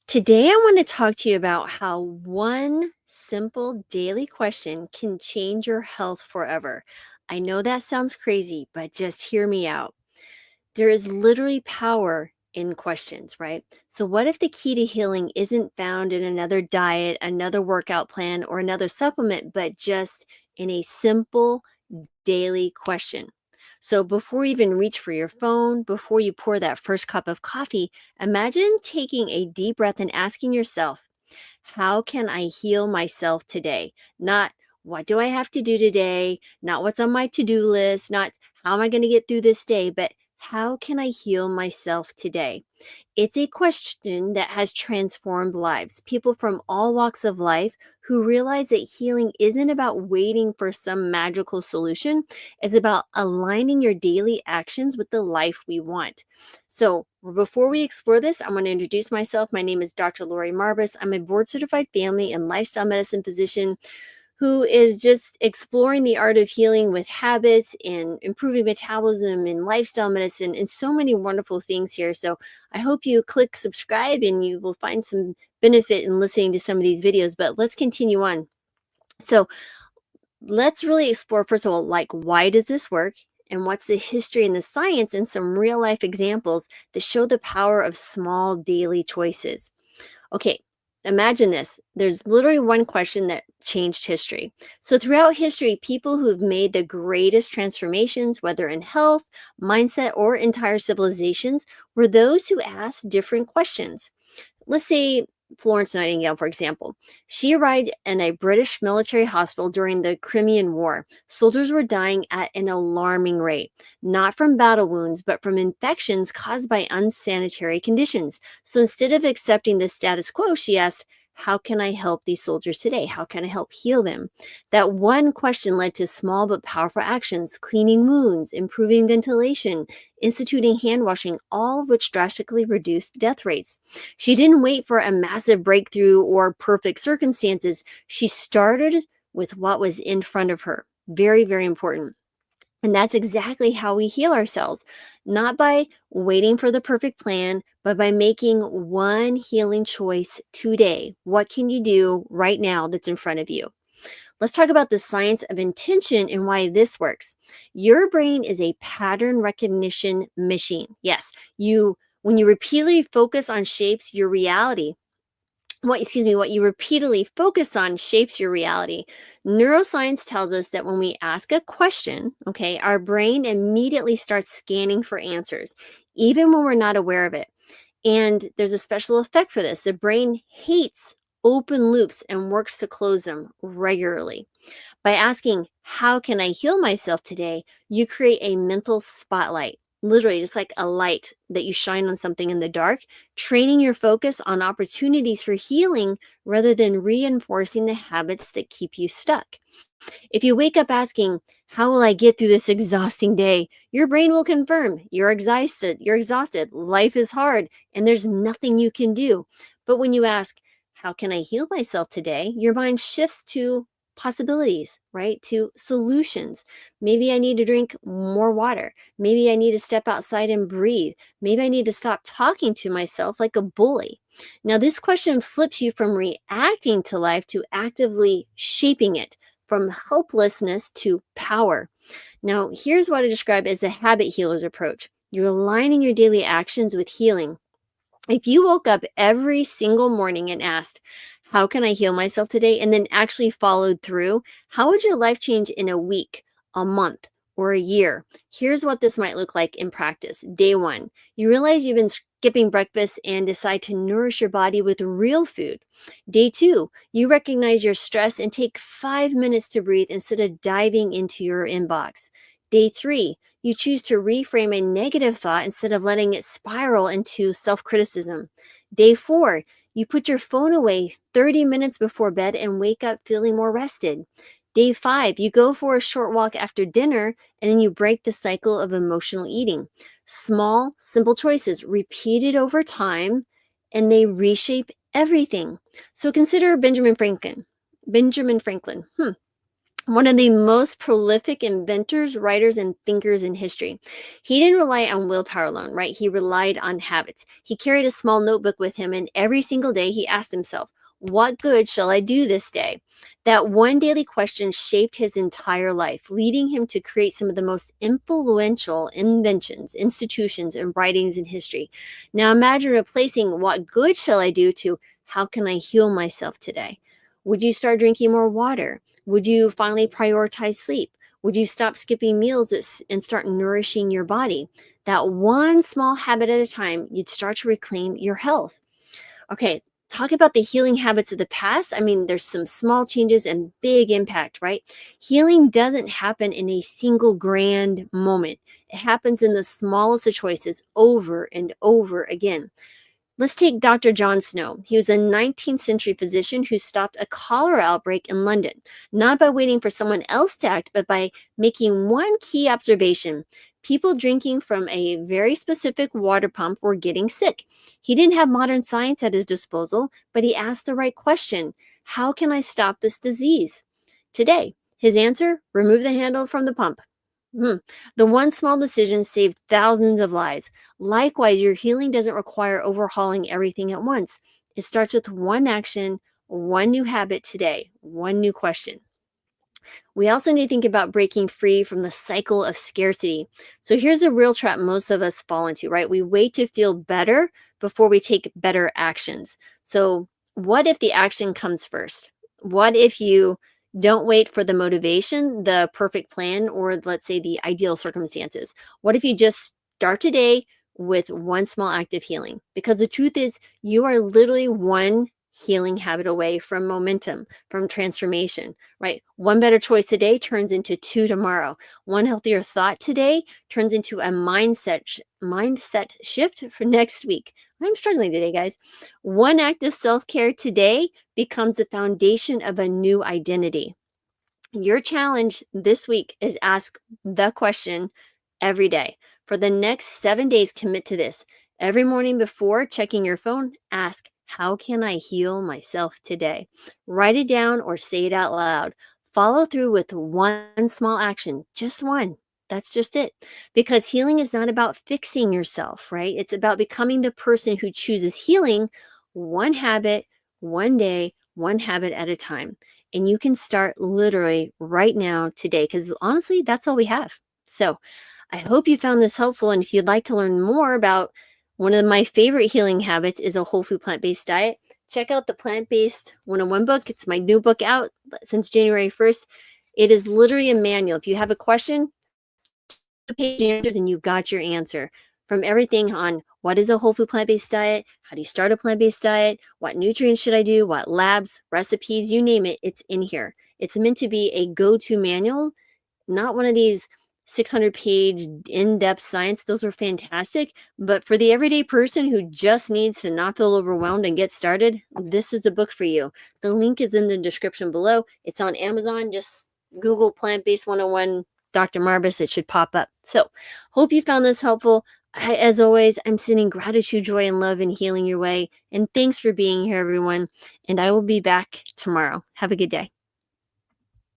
Today, I want to talk to you about how one simple daily question can change your health forever. I know that sounds crazy, but just hear me out. There is literally power in questions, right? So, what if the key to healing isn't found in another diet, another workout plan, or another supplement, but just in a simple daily question? So, before you even reach for your phone, before you pour that first cup of coffee, imagine taking a deep breath and asking yourself, how can I heal myself today? Not what do I have to do today? Not what's on my to do list, not how am I going to get through this day, but how can I heal myself today? It's a question that has transformed lives. People from all walks of life who realize that healing isn't about waiting for some magical solution, it's about aligning your daily actions with the life we want. So, before we explore this, I'm going to introduce myself. My name is Dr. Lori Marbus. I'm a board certified family and lifestyle medicine physician who is just exploring the art of healing with habits and improving metabolism and lifestyle medicine and so many wonderful things here. So I hope you click subscribe and you will find some benefit in listening to some of these videos. But let's continue on. So let's really explore, first of all, like, why does this work? And what's the history and the science and some real life examples that show the power of small daily choices. Okay, imagine this. There's literally one question that changed history. So, throughout history, people who've made the greatest transformations, whether in health, mindset, or entire civilizations, were those who asked different questions. Let's say Florence Nightingale, for example. She arrived in a British military hospital during the Crimean War. Soldiers were dying at an alarming rate, not from battle wounds, but from infections caused by unsanitary conditions. So instead of accepting the status quo, she asked, how can I help these soldiers today? How can I help heal them? That one question led to small but powerful actions: cleaning wounds, improving ventilation, instituting hand washing, all of which drastically reduced death rates. She didn't wait for a massive breakthrough or perfect circumstances. She started with what was in front of her. Very, very important. And that's exactly how we heal ourselves, not by waiting for the perfect plan, but by making one healing choice today. What can you do right now that's in front of you? Let's talk about the science of intention and why this works. Your brain is a pattern recognition machine. Yes, when you repeatedly focus on shapes your reality, what you repeatedly focus on shapes your reality. Neuroscience tells us that when we ask a question, okay, our brain immediately starts scanning for answers, even when we're not aware of it. And there's a special effect for this. The brain hates open loops and works to close them regularly. By asking, how can I heal myself today? You create a mental spotlight, literally just like a light that you shine on something in the dark, training your focus on opportunities for healing rather than reinforcing the habits that keep you stuck. If you wake up asking, how will I get through this exhausting day? Your brain will confirm you're exhausted, life is hard, and there's nothing you can do. But when you ask, how can I heal myself today? Your mind shifts to possibilities, right? To solutions. Maybe I need to drink more water. Maybe I need to step outside and breathe. Maybe I need to stop talking to myself like a bully. Now, this question flips you from reacting to life to actively shaping it, from helplessness to power. Now, here's what I describe as a habit healer's approach. You're aligning your daily actions with healing. If you woke up every single morning and asked, how can I heal myself today? And then actually followed through, how would your life change in a week, a month, or a year? Here's what this might look like in practice. Day one, you realize you've been skipping breakfast and decide to nourish your body with real food. Day two, you recognize your stress and take 5 minutes to breathe instead of diving into your inbox. Day three, you choose to reframe a negative thought instead of letting it spiral into self criticism. Day four, you put your phone away 30 minutes before bed and wake up feeling more rested. Day five, you go for a short walk after dinner and then you break the cycle of emotional eating. Small, simple choices repeated over time and they reshape everything. So consider Benjamin Franklin. Benjamin Franklin. one of the most prolific inventors, writers, and thinkers in history. He didn't rely on willpower alone, right? He relied on habits. He carried a small notebook with him, and every single day he asked himself, what good shall I do this day? That one daily question shaped his entire life, leading him to create some of the most influential inventions, institutions, and writings in history. Now imagine replacing what good shall I do to how can I heal myself today? Would you start drinking more water? Would you finally prioritize sleep? Would you stop skipping meals and start nourishing your body? That one small habit at a time, you'd start to reclaim your health. Okay, talk about the healing habits of the past. I mean, there's some small changes and big impact, right? Healing doesn't happen in a single grand moment. It happens in the smallest of choices over and over again. Let's take Dr. John Snow. He was a 19th century physician who stopped a cholera outbreak in London, not by waiting for someone else to act, but by making one key observation. People drinking from a very specific water pump were getting sick. He didn't have modern science at his disposal, but he asked the right question. How can I stop this disease? Today, his answer, remove the handle from the pump. The one small decision saved thousands of lives. Likewise, your healing doesn't require overhauling everything at once. It starts with one action, one new habit today, one new question. We also need to think about breaking free from the cycle of scarcity. So here's the real trap most of us fall into, right? We wait to feel better before we take better actions. So what if the action comes first? What if you don't wait for the motivation, the perfect plan, or let's say the ideal circumstances? What if you just start today with one small act of healing? Because the truth is, you are literally one healing habit away from momentum, from transformation, right? One better choice today turns into two tomorrow. One healthier thought today turns into a mindset shift for next week. I'm struggling today, guys. One act of self-care today becomes the foundation of a new identity. Your challenge this week is ask the question every day. For the next 7 days, commit to this. Every morning before checking your phone, ask, how can I heal myself today? Write it down or say it out loud. Follow through with one small action, just one. That's just it. Because healing is not about fixing yourself, right? It's about becoming the person who chooses healing one habit, one day, one habit at a time. And you can start literally right now today, because honestly, that's all we have. So I hope you found this helpful. And if you'd like to learn more about one of my favorite healing habits is a whole food plant-based diet, check out the Plant-Based 101 book. It's my new book out since January 1st. It is literally a manual. If you have a question, page answers and you've got your answer. From everything on what is a whole food plant-based diet, how do you start a plant-based diet, what nutrients should I do, what labs, recipes, you name it, it's in here. It's meant to be a go-to manual, not one of these 600-page in-depth science. Those are fantastic, but for the everyday person who just needs to not feel overwhelmed and get started, this is the book for you. The link is in the description below. It's on Amazon. Just Google Plant-Based 101 Dr. Marbus, it should pop up. So hope you found this helpful. As always, I'm sending gratitude, joy, and love and healing your way. And thanks for being here, everyone. And I will be back tomorrow. Have a good day.